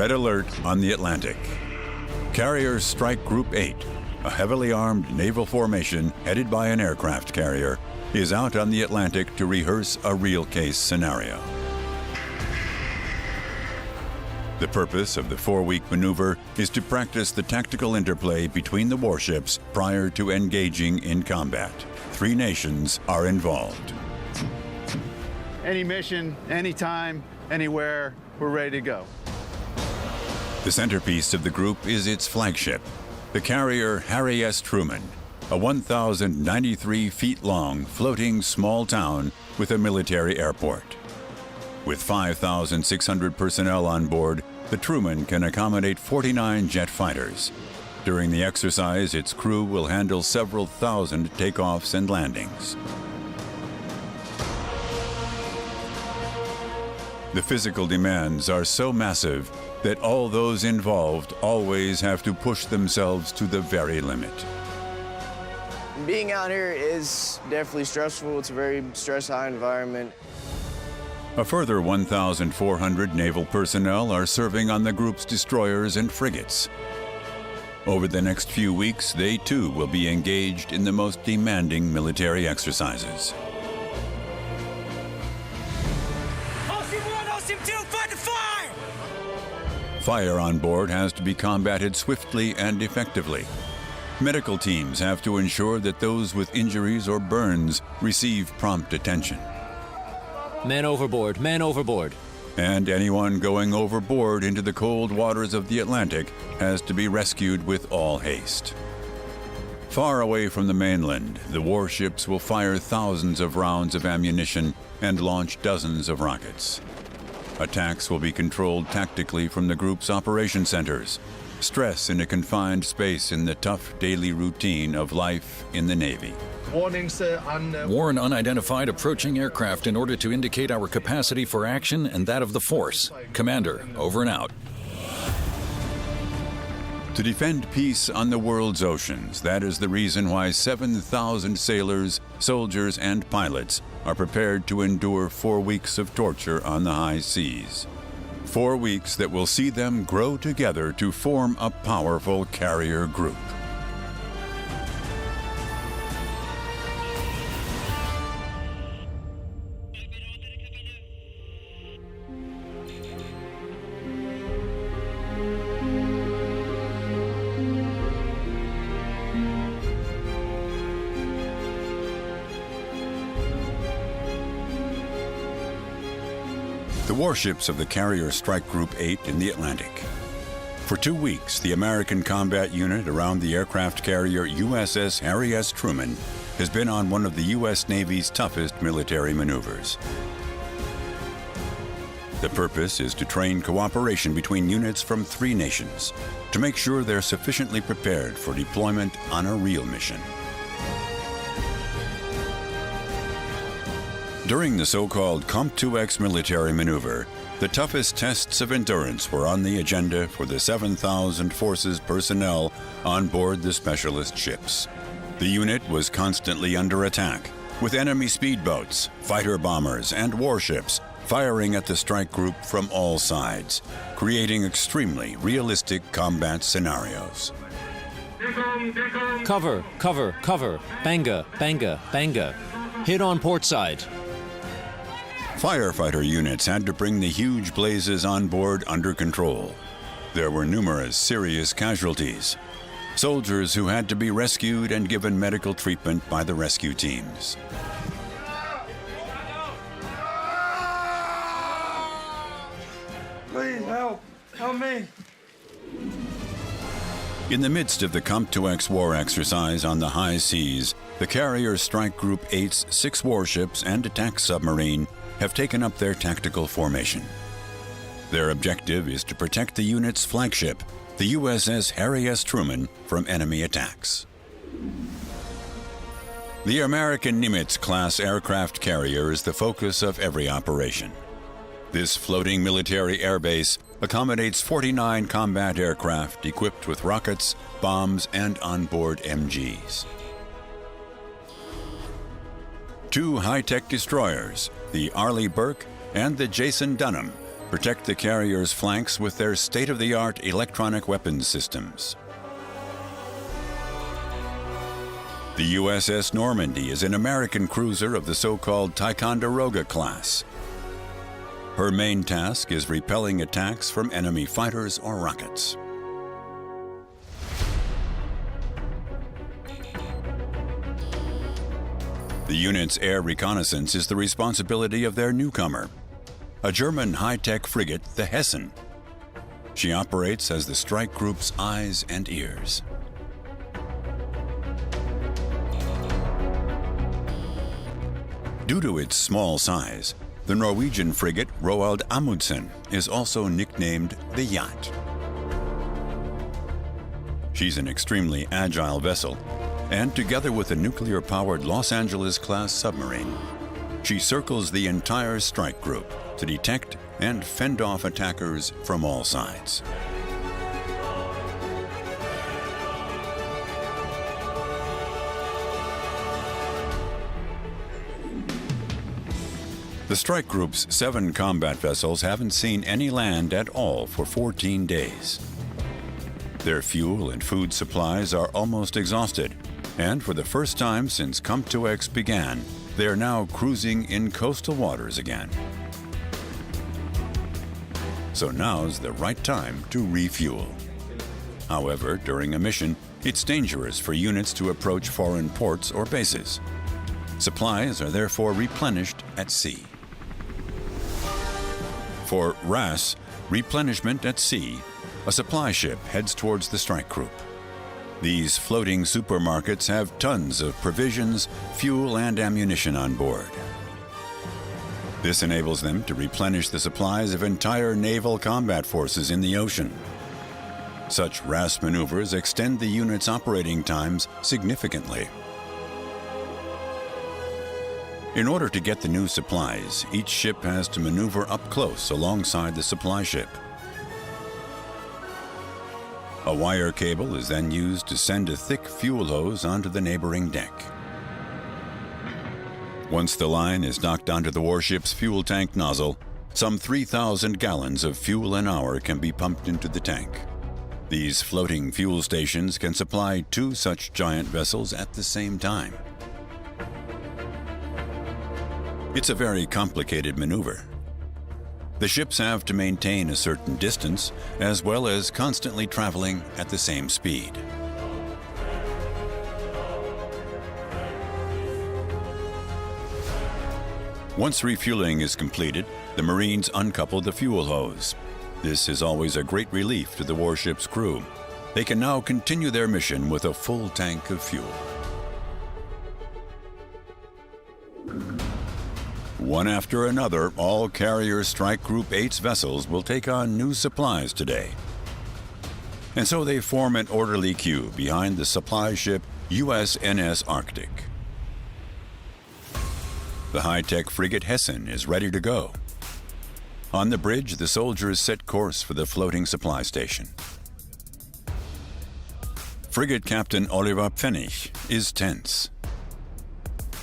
Red alert on the Atlantic. Carrier Strike Group 8, a heavily armed naval formation headed by an aircraft carrier, is out on the Atlantic to rehearse a real-case scenario. The purpose of the 4-week maneuver is to practice the tactical interplay between the warships prior to engaging in combat. 3 nations are involved. Any mission, anytime, anywhere, we're ready to go. The centerpiece of the group is its flagship, the carrier Harry S. Truman, a 1,093 feet long floating small town with a military airport. With 5,600 personnel on board, the Truman can accommodate 49 jet fighters. During the exercise, its crew will handle several thousand takeoffs and landings. The physical demands are so massive that all those involved always have to push themselves to the very limit. Being out here is definitely stressful. It's a very stress-high environment. A further 1,400 naval personnel are serving on the group's destroyers and frigates. Over the next few weeks, they too will be engaged in the most demanding military exercises. Fire on board has to be combated swiftly and effectively. Medical teams have to ensure that those with injuries or burns receive prompt attention. Men overboard, men overboard. And anyone going overboard into the cold waters of the Atlantic has to be rescued with all haste. Far away from the mainland, the warships will fire thousands of rounds of ammunition and launch dozens of rockets. Attacks will be controlled tactically from the group's operation centers. Stress in a confined space in the tough daily routine of life in the Navy. Warnings on... Warn unidentified approaching aircraft in order to indicate our capacity for action and that of the force. Commander, over and out. To defend peace on the world's oceans, that is the reason why 7,000 sailors, soldiers, and pilots are prepared to endure 4 weeks of torture on the high seas. 4 weeks that will see them grow together to form a powerful carrier group. The warships of the Carrier Strike Group 8 in the Atlantic. For 2 weeks, the American combat unit around the aircraft carrier USS Harry S. Truman has been on one of the U.S. Navy's toughest military maneuvers. The purpose is to train cooperation between units from 3 nations to make sure they're sufficiently prepared for deployment on a real mission. During the so-called COMP-2X military maneuver, the toughest tests of endurance were on the agenda for the 7,000 forces personnel on board the specialist ships. The unit was constantly under attack, with enemy speedboats, fighter bombers, and warships firing at the strike group from all sides, creating extremely realistic combat scenarios. Cover, cover, cover. Banga, banga, banga. Hit on port side. Firefighter units had to bring the huge blazes on board under control. There were numerous serious casualties. Soldiers who had to be rescued and given medical treatment by the rescue teams. Please help! Help me! In the midst of the COMP-2X war exercise on the high seas, the Carrier Strike Group 8's 6 warships and attack submarine have taken up their tactical formation. Their objective is to protect the unit's flagship, the USS Harry S. Truman, from enemy attacks. The American Nimitz-class aircraft carrier is the focus of every operation. This floating military airbase accommodates 49 combat aircraft equipped with rockets, bombs, and onboard MGs. 2 high-tech destroyers, the Arleigh Burke and the Jason Dunham, protect the carrier's flanks with their state-of-the-art electronic weapons systems. The USS Normandy is an American cruiser of the so-called Ticonderoga class. Her main task is repelling attacks from enemy fighters or rockets. The unit's air reconnaissance is the responsibility of their newcomer, a German high-tech frigate, the Hessen. She operates as the strike group's eyes and ears. Due to its small size, the Norwegian frigate Roald Amundsen is also nicknamed the Yacht. She's an extremely agile vessel, and together with a nuclear-powered Los Angeles-class submarine, she circles the entire strike group to detect and fend off attackers from all sides. The strike group's 7 combat vessels haven't seen any land at all for 14 days. Their fuel and food supplies are almost exhausted, and for the first time since COMPTOX began, they are now cruising in coastal waters again. So now's the right time to refuel. However, during a mission, it's dangerous for units to approach foreign ports or bases. Supplies are therefore replenished at sea. For RAS, replenishment at sea, a supply ship heads towards the strike group. These floating supermarkets have tons of provisions, fuel, and ammunition on board. This enables them to replenish the supplies of entire naval combat forces in the ocean. Such RAS maneuvers extend the unit's operating times significantly. In order to get the new supplies, each ship has to maneuver up close alongside the supply ship. A wire cable is then used to send a thick fuel hose onto the neighboring deck. Once the line is docked onto the warship's fuel tank nozzle, some 3,000 gallons of fuel an hour can be pumped into the tank. These floating fuel stations can supply 2 such giant vessels at the same time. It's a very complicated maneuver. The ships have to maintain a certain distance, as well as constantly traveling at the same speed. Once refueling is completed, the Marines uncouple the fuel hose. This is always a great relief to the warship's crew. They can now continue their mission with a full tank of fuel. One after another, all Carrier Strike Group 8's vessels will take on new supplies today. And so they form an orderly queue behind the supply ship USNS Arctic. The high-tech frigate Hessen is ready to go. On the bridge, the soldiers set course for the floating supply station. Frigate Captain Oliver Pfennig is tense.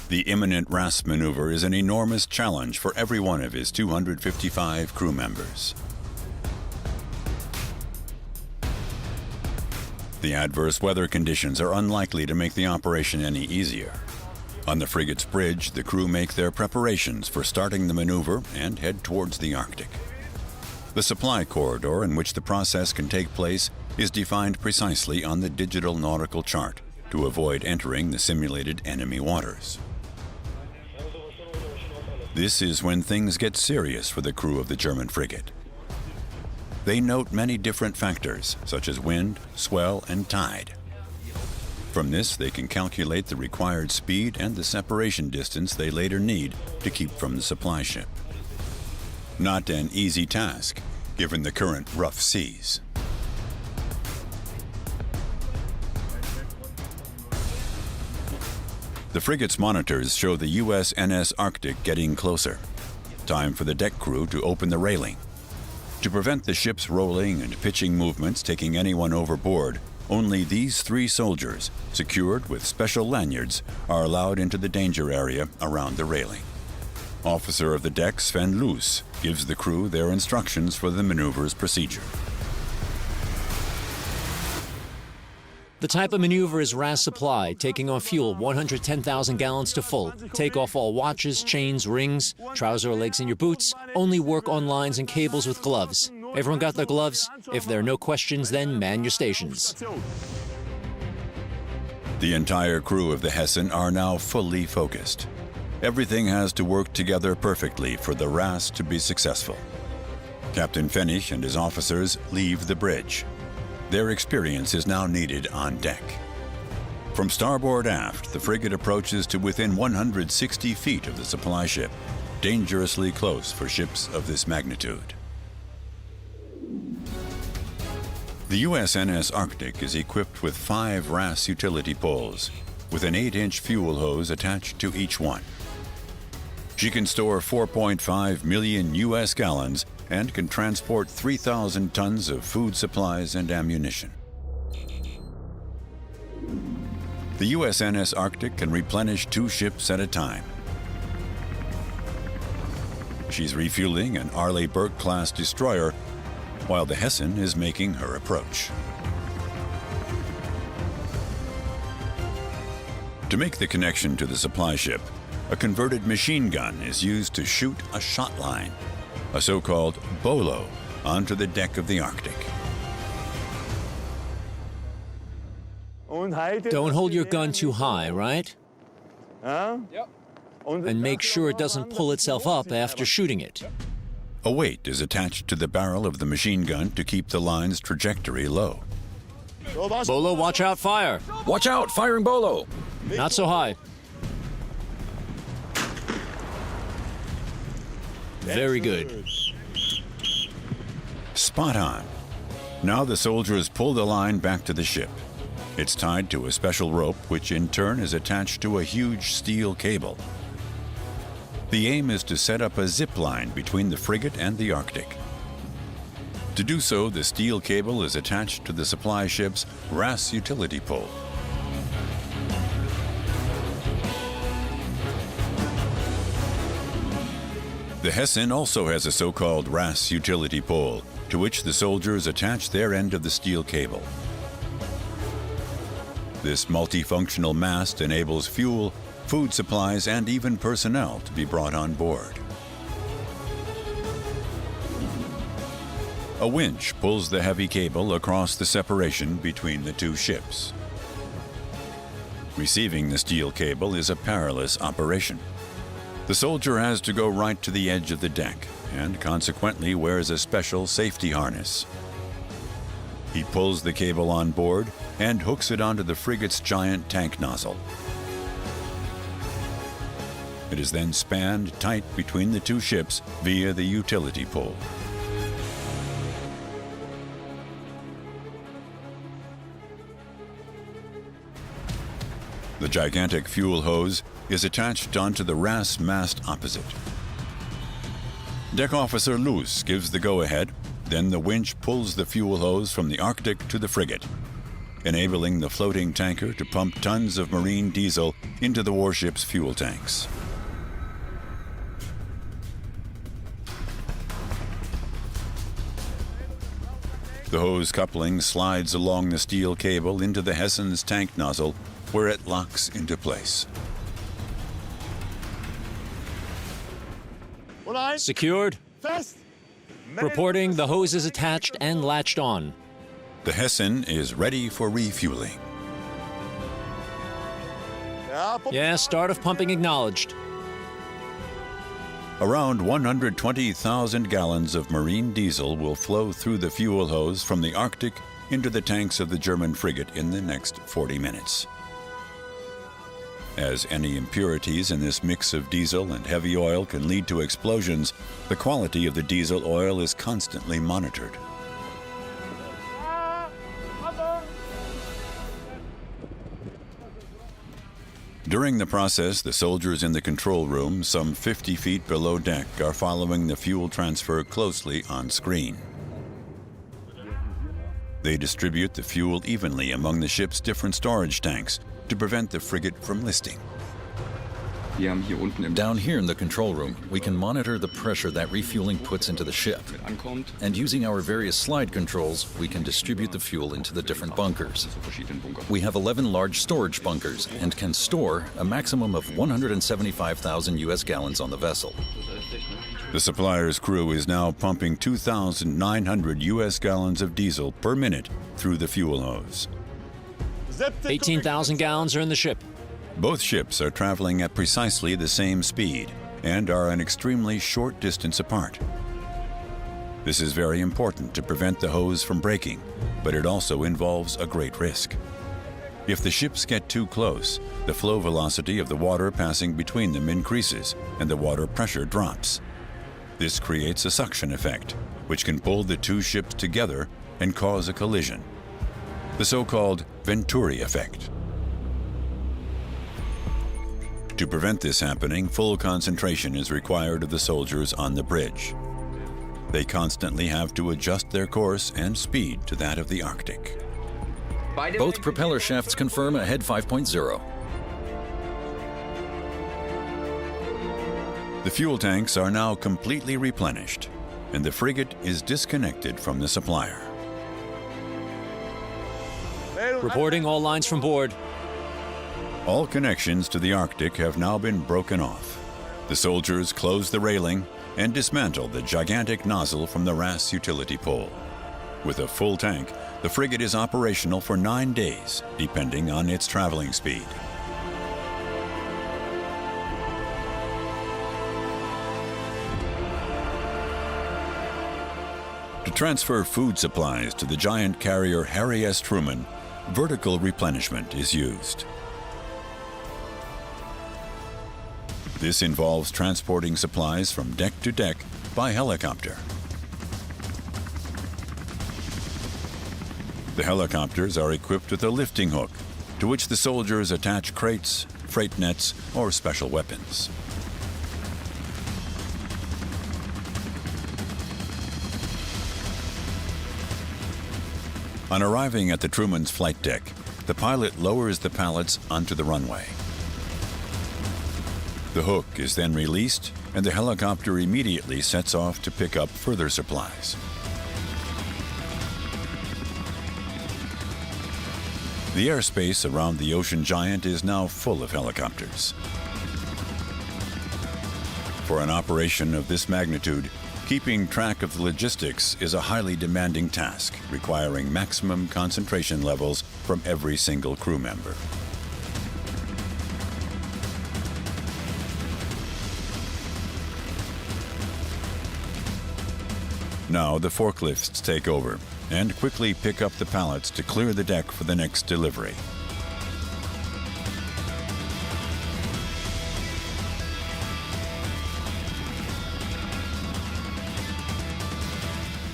The imminent RAS maneuver is an enormous challenge for every one of his 255 crew members. The adverse weather conditions are unlikely to make the operation any easier. On the frigate's bridge, the crew make their preparations for starting the maneuver and head towards the Arctic. The supply corridor in which the process can take place is defined precisely on the digital nautical chart to avoid entering the simulated enemy waters. This is when things get serious for the crew of the German frigate. They note many different factors, such as wind, swell, and tide. From this, they can calculate the required speed and the separation distance they later need to keep from the supply ship. Not an easy task, given the current rough seas. The frigate's monitors show the USNS Arctic getting closer. Time for the deck crew to open the railing. To prevent the ship's rolling and pitching movements taking anyone overboard, only these 3 soldiers, secured with special lanyards, are allowed into the danger area around the railing. Officer of the deck Sven Loos gives the crew their instructions for the maneuver's procedure. The type of maneuver is RAS supply, taking on fuel 110,000 gallons to full. Take off all watches, chains, rings, trouser legs in your boots. Only work on lines and cables with gloves. Everyone got their gloves? If there are no questions, then man your stations. The entire crew of the Hessen are now fully focused. Everything has to work together perfectly for the RAS to be successful. Captain Pfennig and his officers leave the bridge. Their experience is now needed on deck. From starboard aft, the frigate approaches to within 160 feet of the supply ship, dangerously close for ships of this magnitude. The USNS Arctic is equipped with 5 RAS utility poles, with an 8-inch fuel hose attached to each one. She can store 4.5 million US gallons and can transport 3,000 tons of food supplies and ammunition. The USNS Arctic can replenish 2 ships at a time. She's refueling an Arleigh Burke-class destroyer, while the Hessen is making her approach. To make the connection to the supply ship, a converted machine gun is used to shoot a shot line, a so-called bolo, onto the deck of the Arctic. Don't hold your gun too high, right? And make sure it doesn't pull itself up after shooting it. A weight is attached to the barrel of the machine gun to keep the line's trajectory low. Bolo, watch out, fire! Watch out, firing bolo! Not so high. Very good. Spot on. Now the soldiers pull the line back to the ship. It's tied to a special rope, which in turn is attached to a huge steel cable. The aim is to set up a zip line between the frigate and the Arctic. To do so, the steel cable is attached to the supply ship's RAS utility pole. The Hessen also has a so-called RAS utility pole, to which the soldiers attach their end of the steel cable. This multifunctional mast enables fuel, food supplies, and even personnel to be brought on board. A winch pulls the heavy cable across the separation between the 2 ships. Receiving the steel cable is a perilous operation. The soldier has to go right to the edge of the deck and consequently wears a special safety harness. He pulls the cable on board and hooks it onto the frigate's giant tank nozzle. It is then spanned tight between the 2 ships via the utility pole. The gigantic fuel hose is attached onto the RAS mast opposite. Deck Officer Loos gives the go-ahead, then the winch pulls the fuel hose from the Arctic to the frigate, enabling the floating tanker to pump tons of marine diesel into the warship's fuel tanks. The hose coupling slides along the steel cable into the Hessen's tank nozzle, where it locks into place. Secured. Reporting, the hose is attached and latched on. The Hessen is ready for refueling. Yeah, start of pumping acknowledged. Around 120,000 gallons of marine diesel will flow through the fuel hose from the Arctic into the tanks of the German frigate in the next 40 minutes. As any impurities in this mix of diesel and heavy oil can lead to explosions, the quality of the diesel oil is constantly monitored. During the process, the soldiers in the control room, some 50 feet below deck, are following the fuel transfer closely on screen. They distribute the fuel evenly among the ship's different storage tanks to prevent the frigate from listing. Down here in the control room, we can monitor the pressure that refueling puts into the ship. And using our various slide controls, we can distribute the fuel into the different bunkers. We have 11 large storage bunkers and can store a maximum of 175,000 US gallons on the vessel. The supplier's crew is now pumping 2,900 US gallons of diesel per minute through the fuel hose. 18,000 gallons are in the ship. Both ships are traveling at precisely the same speed and are an extremely short distance apart. This is very important to prevent the hose from breaking, but it also involves a great risk. If the ships get too close, the flow velocity of the water passing between them increases and the water pressure drops. This creates a suction effect, which can pull the two ships together and cause a collision, the so-called Venturi effect. To prevent this happening, full concentration is required of the soldiers on the bridge. They constantly have to adjust their course and speed to that of the Arctic. Both propeller shafts confirm a head 5.0. The fuel tanks are now completely replenished, and the frigate is disconnected from the supplier. Reporting all lines from board. All connections to the Arctic have now been broken off. The soldiers close the railing and dismantle the gigantic nozzle from the RAS utility pole. With a full tank, the frigate is operational for 9 days, depending on its traveling speed. To transfer food supplies to the giant carrier Harry S. Truman, vertical replenishment is used. This involves transporting supplies from deck to deck by helicopter. The helicopters are equipped with a lifting hook, to which the soldiers attach crates, freight nets, or special weapons. On arriving at the Truman's flight deck, the pilot lowers the pallets onto the runway. The hook is then released, and the helicopter immediately sets off to pick up further supplies. The airspace around the ocean giant is now full of helicopters. For an operation of this magnitude, keeping track of the logistics is a highly demanding task, requiring maximum concentration levels from every single crew member. Now the forklifts take over and quickly pick up the pallets to clear the deck for the next delivery.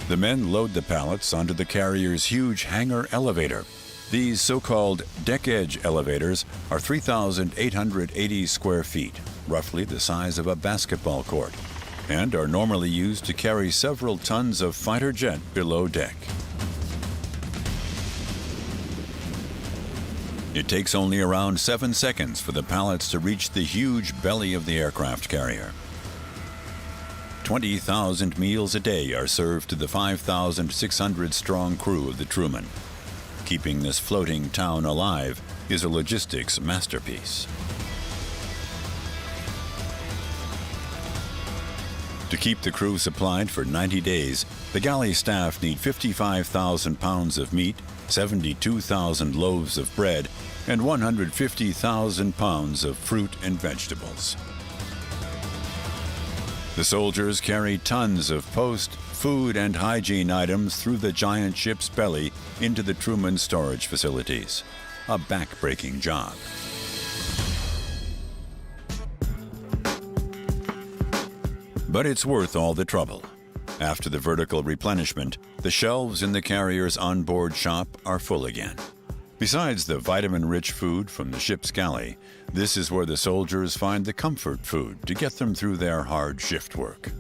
The men load the pallets onto the carrier's huge hangar elevator. These so-called deck edge elevators are 3,880 square feet, roughly the size of a basketball court, and are normally used to carry several tons of fighter jet below deck. It takes only around 7 seconds for the pallets to reach the huge belly of the aircraft carrier. 20,000 meals a day are served to the 5,600-strong crew of the Truman. Keeping this floating town alive is a logistics masterpiece. To keep the crew supplied for 90 days, the galley staff need 55,000 pounds of meat, 72,000 loaves of bread, and 150,000 pounds of fruit and vegetables. The soldiers carry tons of post, food, and hygiene items through the giant ship's belly into the Truman storage facilities. A back-breaking job. But it's worth all the trouble. After the vertical replenishment, the shelves in the carrier's onboard shop are full again. Besides the vitamin-rich food from the ship's galley, this is where the soldiers find the comfort food to get them through their hard shift work.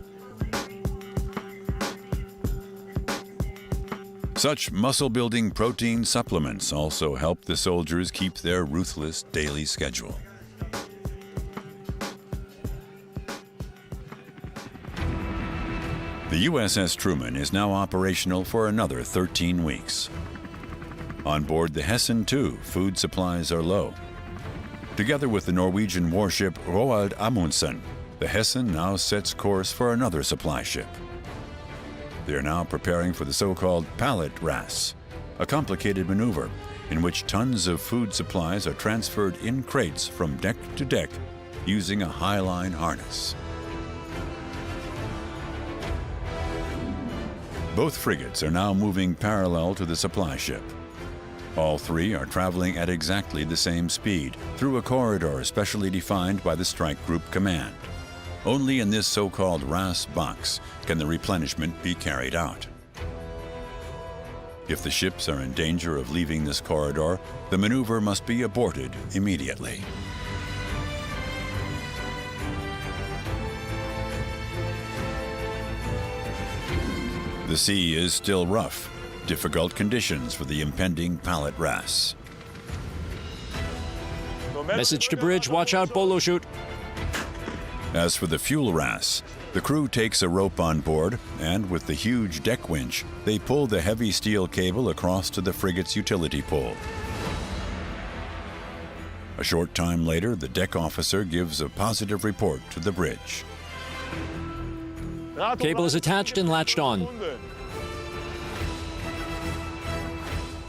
Such muscle-building protein supplements also help the soldiers keep their ruthless daily schedule. The USS Truman is now operational for another 13 weeks. On board the Hessen II, food supplies are low. Together with the Norwegian warship Roald Amundsen, the Hessen now sets course for another supply ship. They are now preparing for the so-called pallet ras, a complicated maneuver in which tons of food supplies are transferred in crates from deck to deck using a high-line harness. Both frigates are now moving parallel to the supply ship. All three are traveling at exactly the same speed through a corridor specially defined by the Strike Group Command. Only in this so-called RAS box can the replenishment be carried out. If the ships are in danger of leaving this corridor, the maneuver must be aborted immediately. The sea is still rough, difficult conditions for the impending pallet ras. Message to bridge, watch out, bolo shoot. As for the fuel ras, the crew takes a rope on board, and with the huge deck winch, they pull the heavy steel cable across to the frigate's utility pole. A short time later, the deck officer gives a positive report to the bridge. Cable is attached and latched on.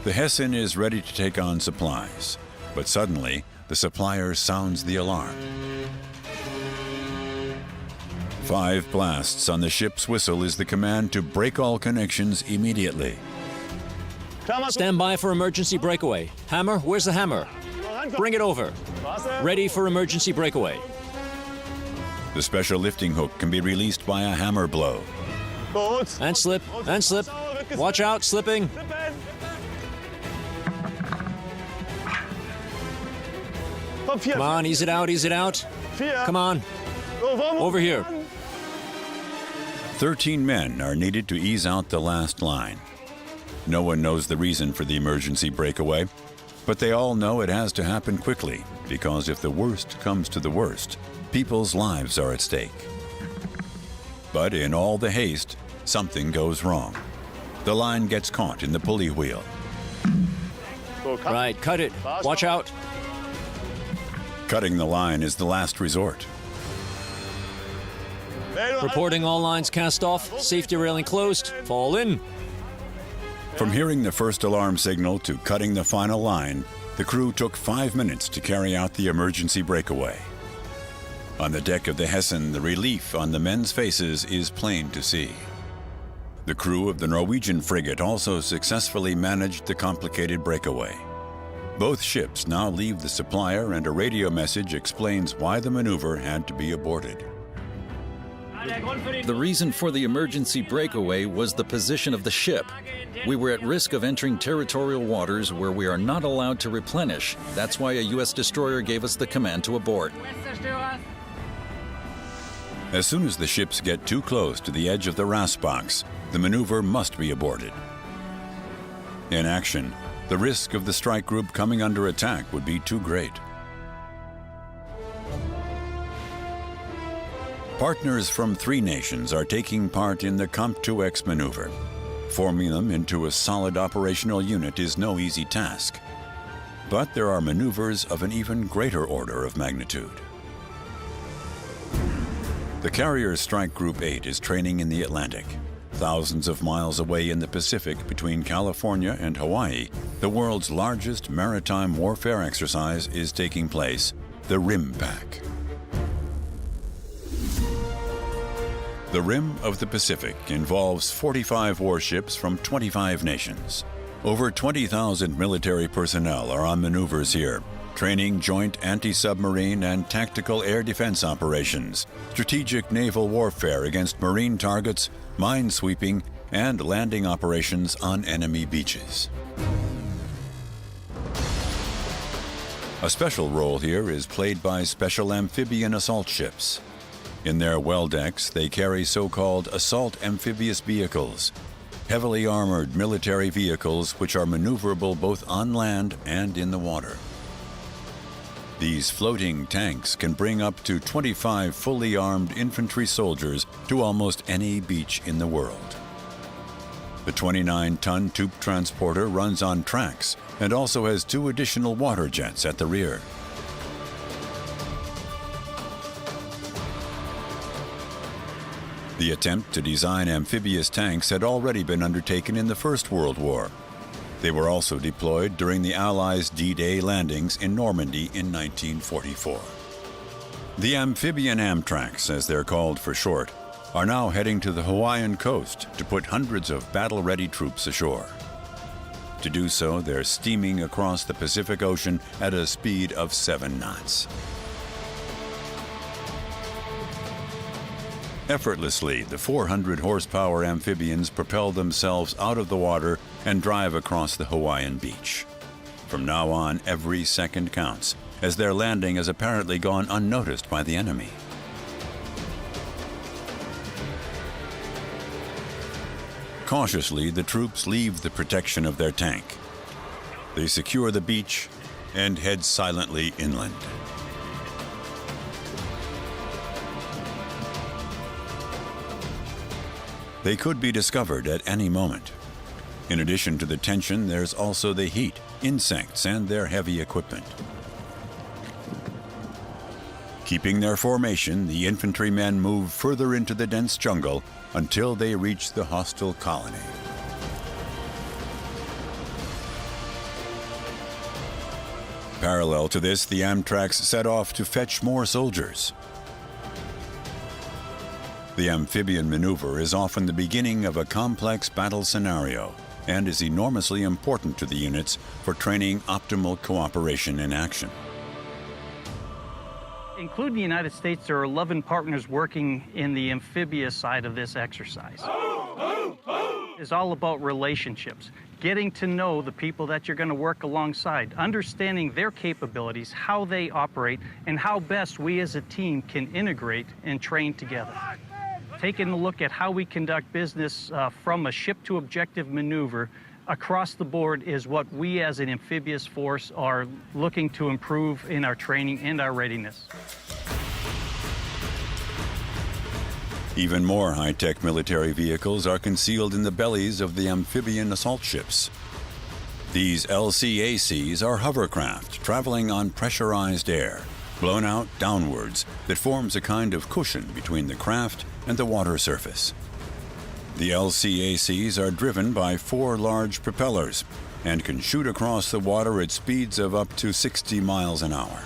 The Hessen is ready to take on supplies, but suddenly the supplier sounds the alarm. 5 blasts on the ship's whistle is the command to break all connections immediately. Stand by for emergency breakaway. Hammer, where's the hammer? Bring it over. Ready for emergency breakaway. The special lifting hook can be released by a hammer blow. And slip, and slip. Watch out, slipping. Come on, ease it out, ease it out. Come on. Over here. 13 men are needed to ease out the last line. No one knows the reason for the emergency breakaway, but they all know it has to happen quickly, because if the worst comes to the worst, people's lives are at stake. But in all the haste, something goes wrong. The line gets caught in the pulley wheel. Right, cut it. Watch out. Cutting the line is the last resort. Reporting all lines cast off. Safety railing closed. Fall in. From hearing the first alarm signal to cutting the final line, the crew took 5 minutes to carry out the emergency breakaway. On the deck of the Hessen, the relief on the men's faces is plain to see. The crew of the Norwegian frigate also successfully managed the complicated breakaway. Both ships now leave the supplier, and a radio message explains why the maneuver had to be aborted. The reason for the emergency breakaway was the position of the ship. We were at risk of entering territorial waters where we are not allowed to replenish. That's why a U.S. destroyer gave us the command to abort. As soon as the ships get too close to the edge of the RAS box, the maneuver must be aborted. In action, the risk of the strike group coming under attack would be too great. Partners from 3 nations are taking part in the COMP2X maneuver. Forming them into a solid operational unit is no easy task. But there are maneuvers of an even greater order of magnitude. The carrier Strike Group 8 is training in the Atlantic. Thousands of miles away in the Pacific between California and Hawaii, the world's largest maritime warfare exercise is taking place, the Rim Pack. The Rim of the Pacific involves 45 warships from 25 nations. Over 20,000 military personnel are on maneuvers here, training joint anti-submarine and tactical air defense operations, strategic naval warfare against marine targets, mine-sweeping, and landing operations on enemy beaches. A special role here is played by special amphibian assault ships. In their well decks, they carry so-called assault amphibious vehicles, heavily armored military vehicles which are maneuverable both on land and in the water. These floating tanks can bring up to 25 fully armed infantry soldiers to almost any beach in the world. The 29-ton tube transporter runs on tracks and also has 2 additional water jets at the rear. The attempt to design amphibious tanks had already been undertaken in the First World War. They were also deployed during the Allies' D-Day landings in Normandy in 1944. The amphibian Amtraks, as they're called for short, are now heading to the Hawaiian coast to put hundreds of battle-ready troops ashore. To do so, they're steaming across the Pacific Ocean at a speed of 7 knots. Effortlessly, the 400-horsepower amphibians propel themselves out of the water and drive across the Hawaiian beach. From now on, every second counts, as their landing has apparently gone unnoticed by the enemy. Cautiously, the troops leave the protection of their tank. They secure the beach and head silently inland. They could be discovered at any moment. In addition to the tension, there's also the heat, insects, and their heavy equipment. Keeping their formation, the infantrymen move further into the dense jungle until they reach the hostile colony. Parallel to this, the Amtraks set off to fetch more soldiers. The amphibian maneuver is often the beginning of a complex battle scenario and is enormously important to the units for training optimal cooperation in action. Including the United States, there are 11 partners working in the amphibious side of this exercise. It's all about relationships, getting to know the people that you're going to work alongside, understanding their capabilities, how they operate, and how best we as a team can integrate and train together. Taking a look at how we conduct business from a ship-to-objective maneuver across the board is what we as an amphibious force are looking to improve in our training and our readiness. Even more high-tech military vehicles are concealed in the bellies of the amphibian assault ships. These LCACs are hovercraft traveling on pressurized air, blown out downwards, that forms a kind of cushion between the craft and the water surface. The LCACs are driven by 4 large propellers and can shoot across the water at speeds of up to 60 miles an hour.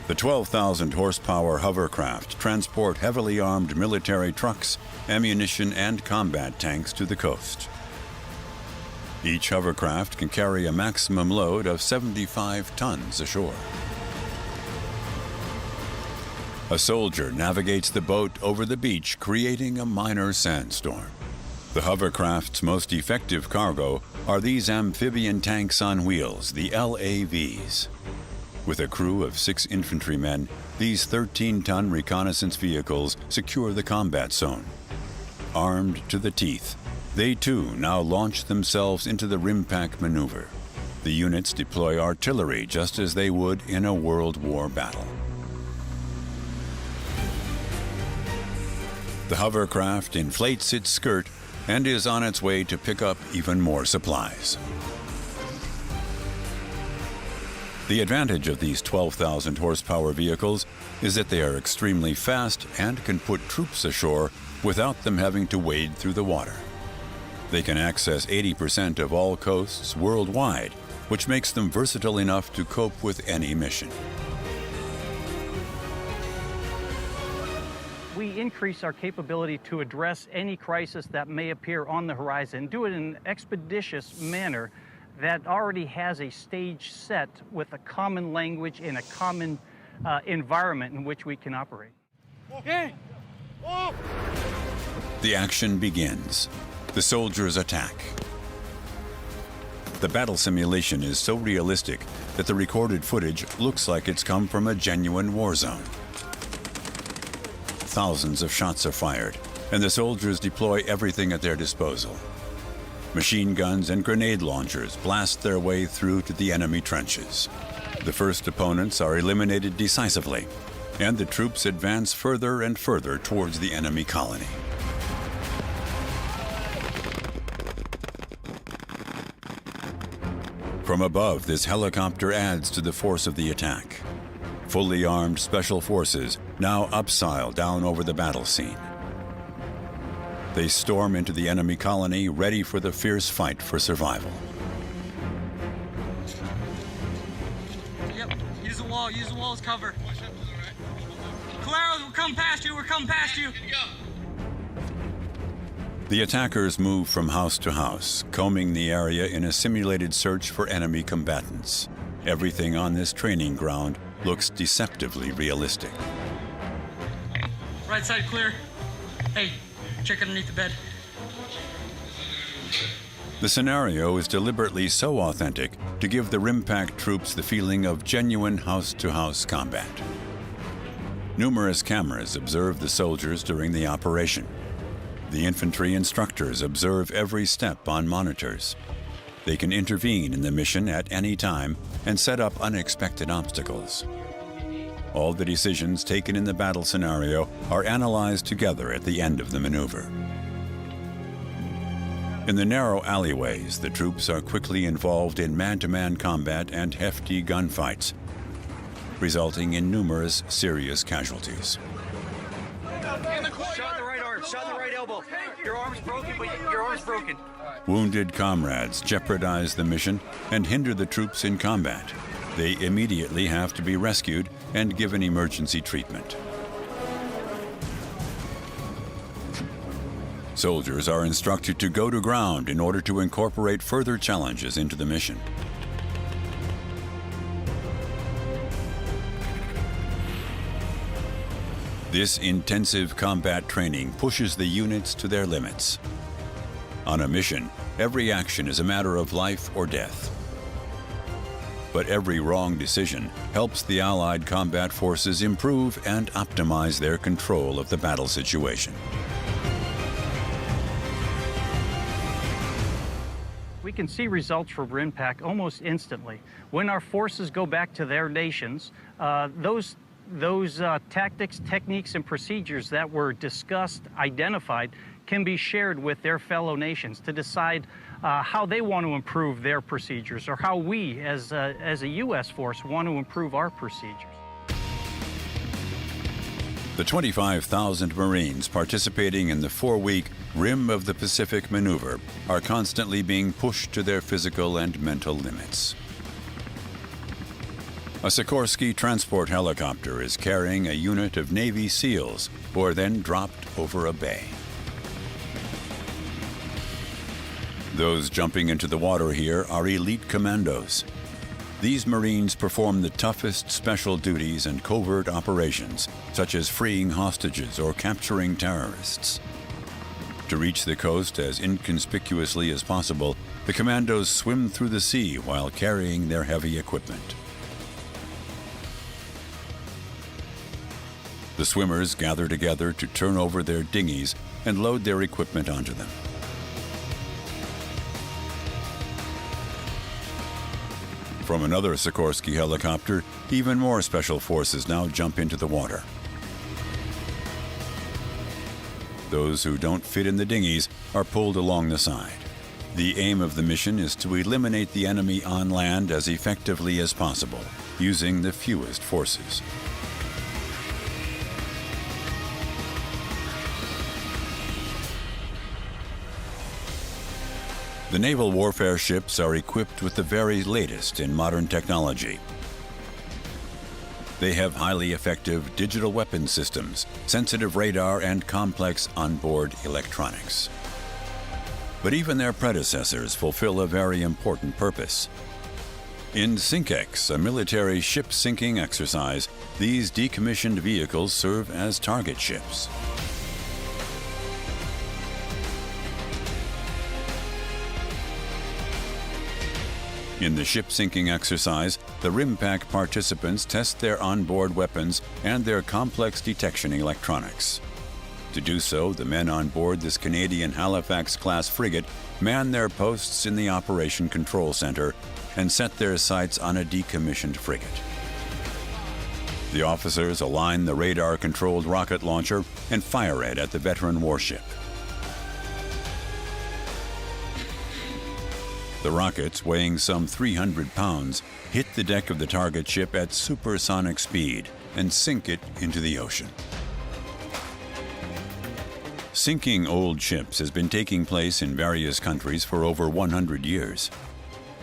The 12,000 horsepower hovercraft transport heavily armed military trucks, ammunition, and combat tanks to the coast. Each hovercraft can carry a maximum load of 75 tons ashore. A soldier navigates the boat over the beach, creating a minor sandstorm. The hovercraft's most effective cargo are these amphibian tanks on wheels, the LAVs. With a crew of 6 infantrymen, these 13-ton reconnaissance vehicles secure the combat zone. Armed to the teeth, they too now launch themselves into the rim-pack maneuver. The units deploy artillery just as they would in a World War battle. The hovercraft inflates its skirt and is on its way to pick up even more supplies. The advantage of these 12,000 horsepower vehicles is that they are extremely fast and can put troops ashore without them having to wade through the water. They can access 80% of all coasts worldwide, which makes them versatile enough to cope with any mission. We increase our capability to address any crisis that may appear on the horizon, do it in an expeditious manner that already has a stage set with a common language and a common environment in which we can operate. The action begins. The soldiers attack. The battle simulation is so realistic that the recorded footage looks like it's come from a genuine war zone. Thousands of shots are fired, and the soldiers deploy everything at their disposal. Machine guns and grenade launchers blast their way through to the enemy trenches. The first opponents are eliminated decisively, and the troops advance further and further towards the enemy colony. From above, this helicopter adds to the force of the attack. Fully armed special forces now upsile down over the battle scene. They storm into the enemy colony, ready for the fierce fight for survival. Yep, use the wall as cover. Caleros, we're coming past you. The attackers move from house to house, combing the area in a simulated search for enemy combatants. Everything on this training ground looks deceptively realistic. Right side clear. Hey, check underneath the bed. The scenario is deliberately so authentic to give the RIMPAC troops the feeling of genuine house-to-house combat. Numerous cameras observe the soldiers during the operation. The infantry instructors observe every step on monitors. They can intervene in the mission at any time and set up unexpected obstacles. All the decisions taken in the battle scenario are analyzed together at the end of the maneuver. In the narrow alleyways, the troops are quickly involved in man-to-man combat and hefty gunfights, resulting in numerous serious casualties. Shot in the right arm, shot in the right elbow. Your arm's broken, but your arm's broken. Wounded comrades jeopardize the mission and hinder the troops in combat. They immediately have to be rescued and given emergency treatment. Soldiers are instructed to go to ground in order to incorporate further challenges into the mission. This intensive combat training pushes the units to their limits. On a mission, every action is a matter of life or death. But every wrong decision helps the Allied combat forces improve and optimize their control of the battle situation. We can see results from RIMPAC almost instantly. When our forces go back to their nations, those tactics, techniques, and procedures that were discussed, identified, can be shared with their fellow nations to decide how they want to improve their procedures, or how we, as a U.S. force, want to improve our procedures. The 25,000 Marines participating in the 4-week Rim of the Pacific maneuver are constantly being pushed to their physical and mental limits. A Sikorsky transport helicopter is carrying a unit of Navy SEALs who are then dropped over a bay. Those jumping into the water here are elite commandos. These Marines perform the toughest special duties and covert operations, such as freeing hostages or capturing terrorists. To reach the coast as inconspicuously as possible, the commandos swim through the sea while carrying their heavy equipment. The swimmers gather together to turn over their dinghies and load their equipment onto them. From another Sikorsky helicopter, even more special forces now jump into the water. Those who don't fit in the dinghies are pulled along the side. The aim of the mission is to eliminate the enemy on land as effectively as possible, using the fewest forces. The naval warfare ships are equipped with the very latest in modern technology. They have highly effective digital weapon systems, sensitive radar, and complex onboard electronics. But even their predecessors fulfill a very important purpose. In SINKEX, a military ship sinking exercise, these decommissioned vehicles serve as target ships. In the ship-sinking exercise, the RIMPAC participants test their onboard weapons and their complex detection electronics. To do so, the men on board this Canadian Halifax-class frigate man their posts in the Operation Control Center and set their sights on a decommissioned frigate. The officers align the radar-controlled rocket launcher and fire it at the veteran warship. The rockets, weighing some 300 pounds, hit the deck of the target ship at supersonic speed and sink it into the ocean. Sinking old ships has been taking place in various countries for over 100 years.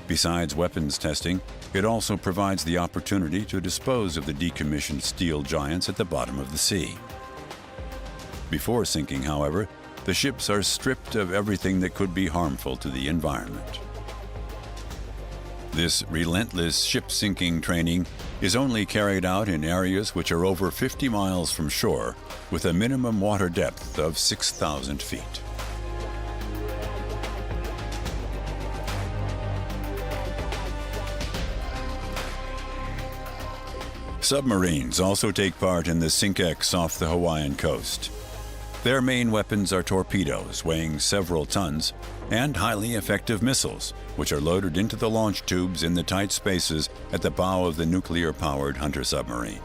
Besides weapons testing, it also provides the opportunity to dispose of the decommissioned steel giants at the bottom of the sea. Before sinking, however, the ships are stripped of everything that could be harmful to the environment. This relentless ship-sinking training is only carried out in areas which are over 50 miles from shore, with a minimum water depth of 6,000 feet. Submarines also take part in the SINK-X off the Hawaiian coast. Their main weapons are torpedoes weighing several tons and highly effective missiles, which are loaded into the launch tubes in the tight spaces at the bow of the nuclear-powered Hunter submarine.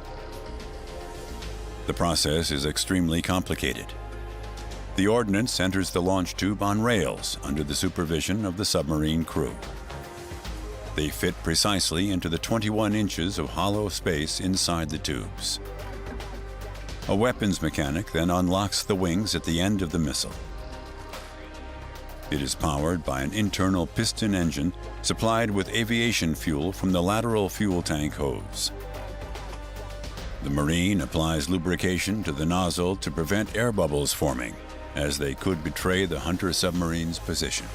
The process is extremely complicated. The ordnance enters the launch tube on rails under the supervision of the submarine crew. They fit precisely into the 21 inches of hollow space inside the tubes. A weapons mechanic then unlocks the wings at the end of the missile. It is powered by an internal piston engine supplied with aviation fuel from the lateral fuel tank hose. The Marine applies lubrication to the nozzle to prevent air bubbles forming, as they could betray the Hunter submarine's position.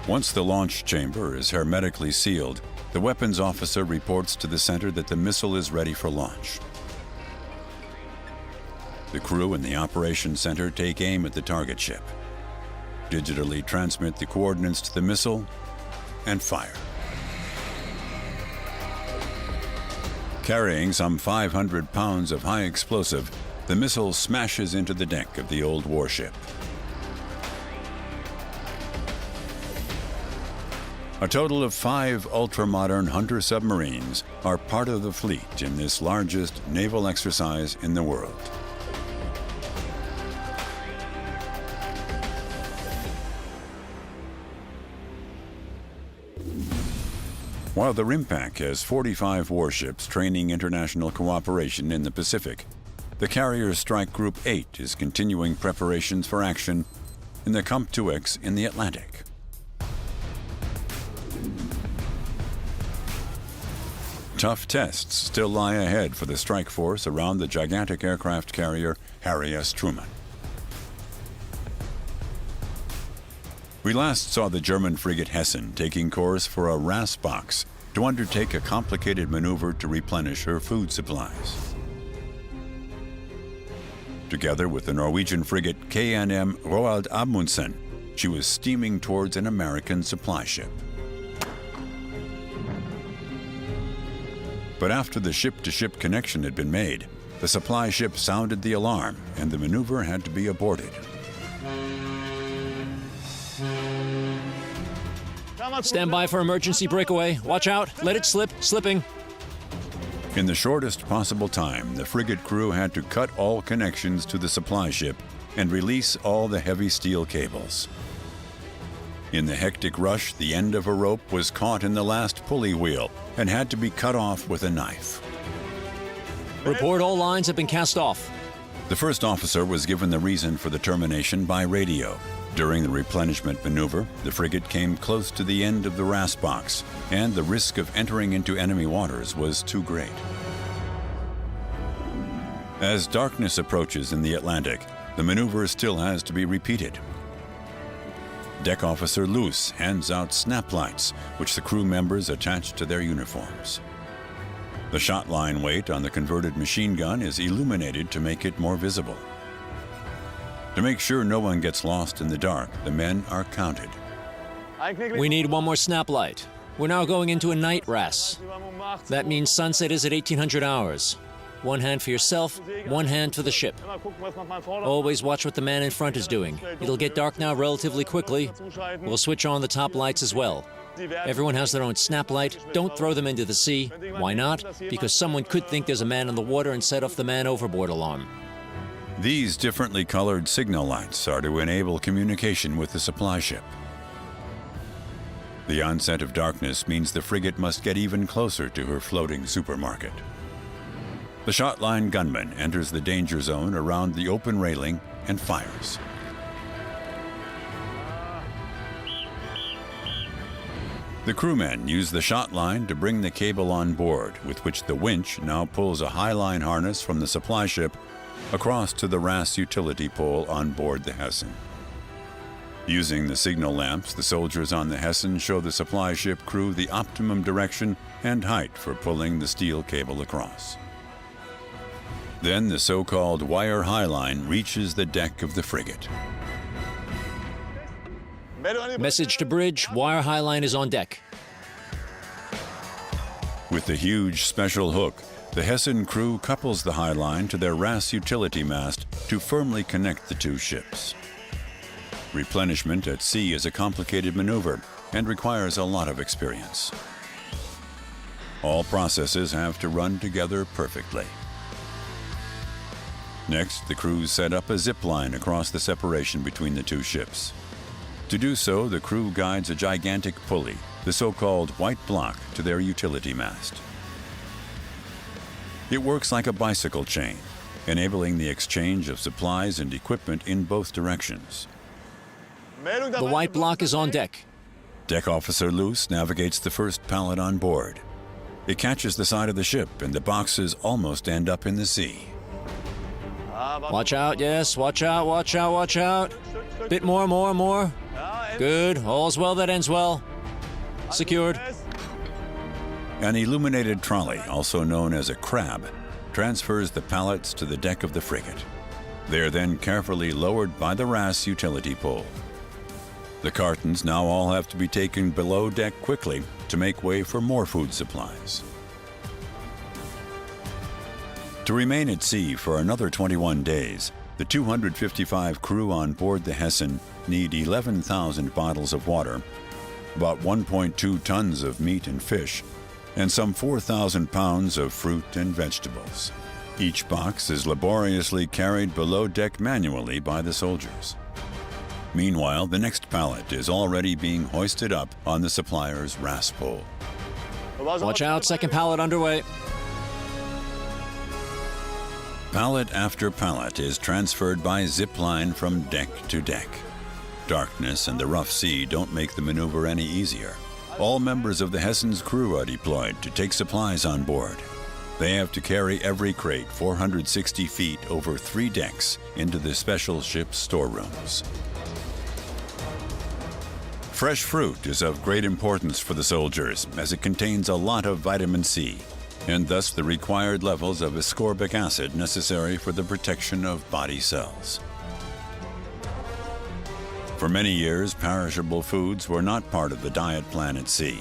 Once the launch chamber is hermetically sealed, the weapons officer reports to the center that the missile is ready for launch. The crew in the operations center take aim at the target ship, digitally transmit the coordinates to the missile, and fire. Carrying some 500 pounds of high explosive, the missile smashes into the deck of the old warship. A total of 5 ultra-modern Hunter submarines are part of the fleet in this largest naval exercise in the world. While the RIMPAC has 45 warships training international cooperation in the Pacific, the Carrier Strike Group 8 is continuing preparations for action in the COMP-2X in the Atlantic. Tough tests still lie ahead for the strike force around the gigantic aircraft carrier Harry S. Truman. We last saw the German frigate Hessen taking course for a RAS box to undertake a complicated maneuver to replenish her food supplies. Together with the Norwegian frigate KNM Roald Amundsen, she was steaming towards an American supply ship. But after the ship-to-ship connection had been made, the supply ship sounded the alarm and the maneuver had to be aborted. Stand by for emergency breakaway. Watch out. Let it slip. Slipping. In the shortest possible time, the frigate crew had to cut all connections to the supply ship and release all the heavy steel cables. In the hectic rush, the end of a rope was caught in the last pulley wheel and had to be cut off with a knife. Report all lines have been cast off. The first officer was given the reason for the termination by radio. During the replenishment maneuver, the frigate came close to the end of the RAS box, and the risk of entering into enemy waters was too great. As darkness approaches in the Atlantic, the maneuver still has to be repeated. Deck Officer Luce hands out snap lights, which the crew members attach to their uniforms. The shot line weight on the converted machine gun is illuminated to make it more visible. To make sure no one gets lost in the dark, the men are counted. We need one more snap light. We're now going into a night RAS. That means sunset is at 1800 hours. One hand for yourself, one hand for the ship. Always watch what the man in front is doing. It'll get dark now relatively quickly. We'll switch on the top lights as well. Everyone has their own snap light. Don't throw them into the sea. Why not? Because someone could think there's a man in the water and set off the man overboard alarm. These differently colored signal lights are to enable communication with the supply ship. The onset of darkness means the frigate must get even closer to her floating supermarket. The shotline gunman enters the danger zone around the open railing and fires. The crewmen use the shot line to bring the cable on board, with which the winch now pulls a high-line harness from the supply ship across to the RAS utility pole on board the Hessen. Using the signal lamps, the soldiers on the Hessen show the supply ship crew the optimum direction and height for pulling the steel cable across. Then the so-called wire high line reaches the deck of the frigate. Message to bridge, wire high line is on deck. With the huge special hook, the Hessen crew couples the high line to their RAS utility mast to firmly connect the two ships. Replenishment at sea is a complicated maneuver and requires a lot of experience. All processes have to run together perfectly. Next, the crews set up a zip line across the separation between the two ships. To do so, the crew guides a gigantic pulley, the so-called white block, to their utility mast. It works like a bicycle chain, enabling the exchange of supplies and equipment in both directions. The white block is on deck. Deck Officer Luce navigates the first pallet on board. It catches the side of the ship, and the boxes almost end up in the sea. Watch out, yes, watch out, watch out, watch out. Bit more, more. Good, all's well that ends well. Secured. An illuminated trolley, also known as a crab, transfers the pallets to the deck of the frigate. They are then carefully lowered by the RAS utility pole. The cartons now all have to be taken below deck quickly to make way for more food supplies. To remain at sea for another 21 days, the 255 crew on board the Hessen need 11,000 bottles of water, about 1.2 tons of meat and fish, and some 4,000 pounds of fruit and vegetables. Each box is laboriously carried below deck manually by the soldiers. Meanwhile, the next pallet is already being hoisted up on the supplier's RAS pole. Watch out, second pallet underway. Pallet after pallet is transferred by zip line from deck to deck. Darkness and the rough sea don't make the maneuver any easier. All members of the Hessen's crew are deployed to take supplies on board. They have to carry every crate 460 feet over 3 decks into the special ship's storerooms. Fresh fruit is of great importance for the soldiers, as it contains a lot of vitamin C, and thus the required levels of ascorbic acid necessary for the protection of body cells. For many years, perishable foods were not part of the diet plan at sea.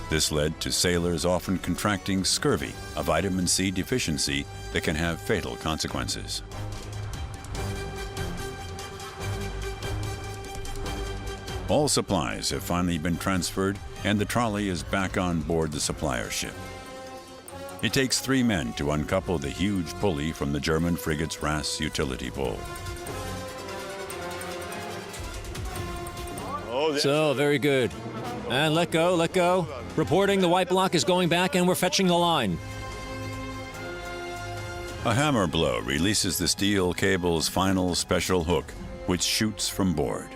This led to sailors often contracting scurvy, a vitamin C deficiency that can have fatal consequences. All supplies have finally been transferred, and the trolley is back on board the supplier ship. It takes 3 men to uncouple the huge pulley from the German frigate's RAS utility pole. So, very good. And let go, let go. Reporting the white block is going back and we're fetching the line. A hammer blow releases the steel cable's final special hook, which shoots from board.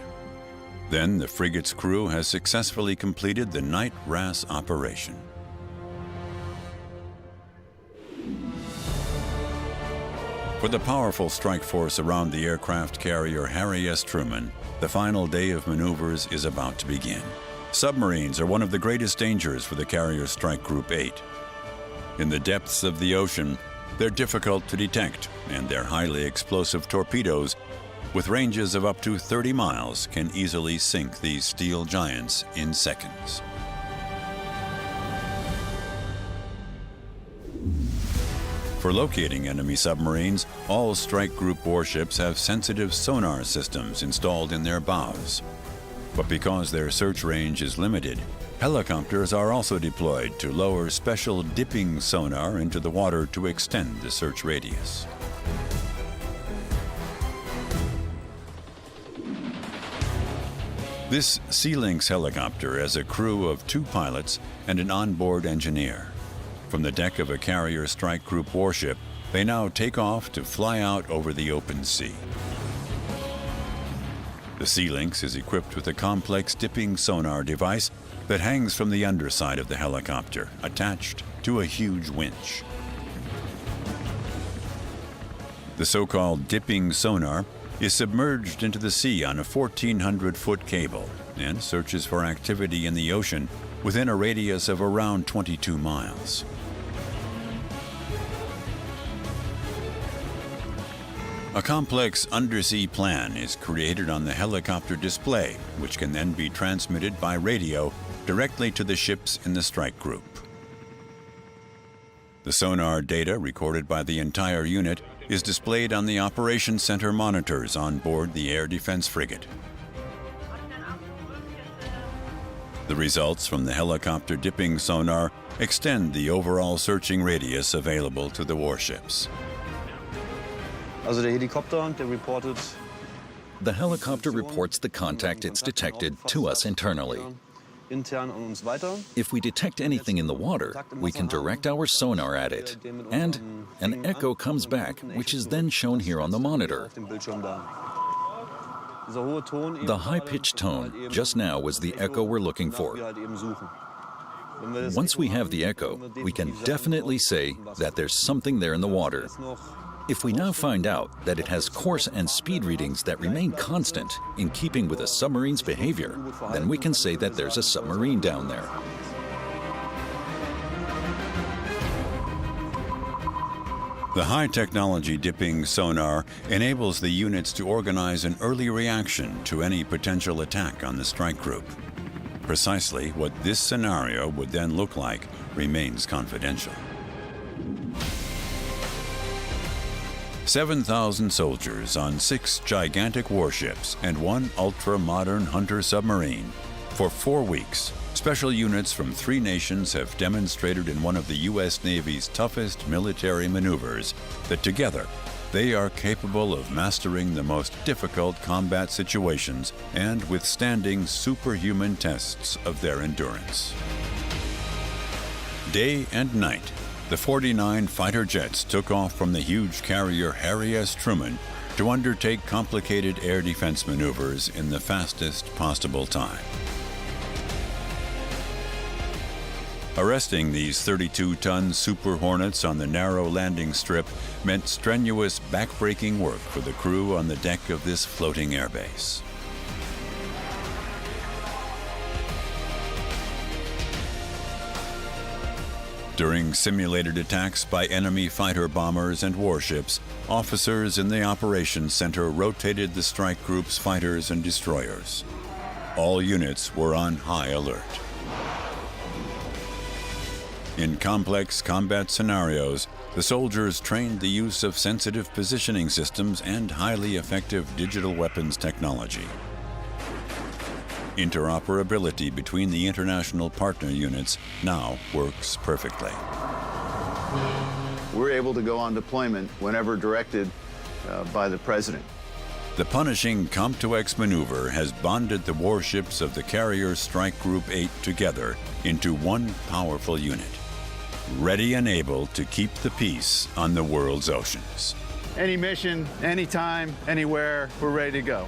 Then the frigate's crew has successfully completed the night RAS operation. For the powerful strike force around the aircraft carrier Harry S. Truman, the final day of maneuvers is about to begin. Submarines are one of the greatest dangers for the carrier Strike Group 8. In the depths of the ocean, they're difficult to detect, and their highly explosive torpedoes, with ranges of up to 30 miles, can easily sink these steel giants in seconds. For locating enemy submarines, all Strike Group warships have sensitive sonar systems installed in their bows. But because their search range is limited, helicopters are also deployed to lower special dipping sonar into the water to extend the search radius. This Sea-Lynx helicopter has a crew of 2 pilots and an onboard engineer. From the deck of a carrier strike group warship, they now take off to fly out over the open sea. The Sea-Lynx is equipped with a complex dipping sonar device that hangs from the underside of the helicopter, attached to a huge winch. The so-called dipping sonar is submerged into the sea on a 1,400-foot cable and searches for activity in the ocean within a radius of around 22 miles. A complex undersea plan is created on the helicopter display, which can then be transmitted by radio directly to the ships in the strike group. The sonar data recorded by the entire unit is displayed on the Operations Center monitors on board the Air Defense frigate. The results from the helicopter dipping sonar extend the overall searching radius available to the warships. Also der Helikopter, der reported. The helicopter reports the contact it's detected to us internally. Intern an uns weiter. If we detect anything in the water, we can direct our sonar at it. And an echo comes back, which is then shown here on the monitor. The high-pitched tone just now was the echo we're looking for. Once we have the echo, we can definitely say that there's something there in the water. If we now find out that it has course and speed readings that remain constant in keeping with a submarine's behavior, then we can say that there's a submarine down there. The high-technology dipping sonar enables the units to organize an early reaction to any potential attack on the strike group. Precisely what this scenario would then look like remains confidential. 7,000 soldiers on 6 gigantic warships and 1 ultra-modern hunter submarine. For 4 weeks, special units from 3 nations have demonstrated in one of the U.S. Navy's toughest military maneuvers that together they are capable of mastering the most difficult combat situations and withstanding superhuman tests of their endurance. Day and night, the 49 fighter jets took off from the huge carrier Harry S. Truman to undertake complicated air defense maneuvers in the fastest possible time. Arresting these 32-ton Super Hornets on the narrow landing strip meant strenuous back-breaking work for the crew on the deck of this floating airbase. During simulated attacks by enemy fighter bombers and warships, officers in the Operations Center rotated the strike group's fighters and destroyers. All units were on high alert. In complex combat scenarios, the soldiers trained the use of sensitive positioning systems and highly effective digital weapons technology. Interoperability between the international partner units now works perfectly. We're able to go on deployment whenever directed by the President. The punishing Comp-2X maneuver has bonded the warships of the Carrier Strike Group 8 together into one powerful unit, ready and able to keep the peace on the world's oceans. Any mission, anytime, anywhere, we're ready to go.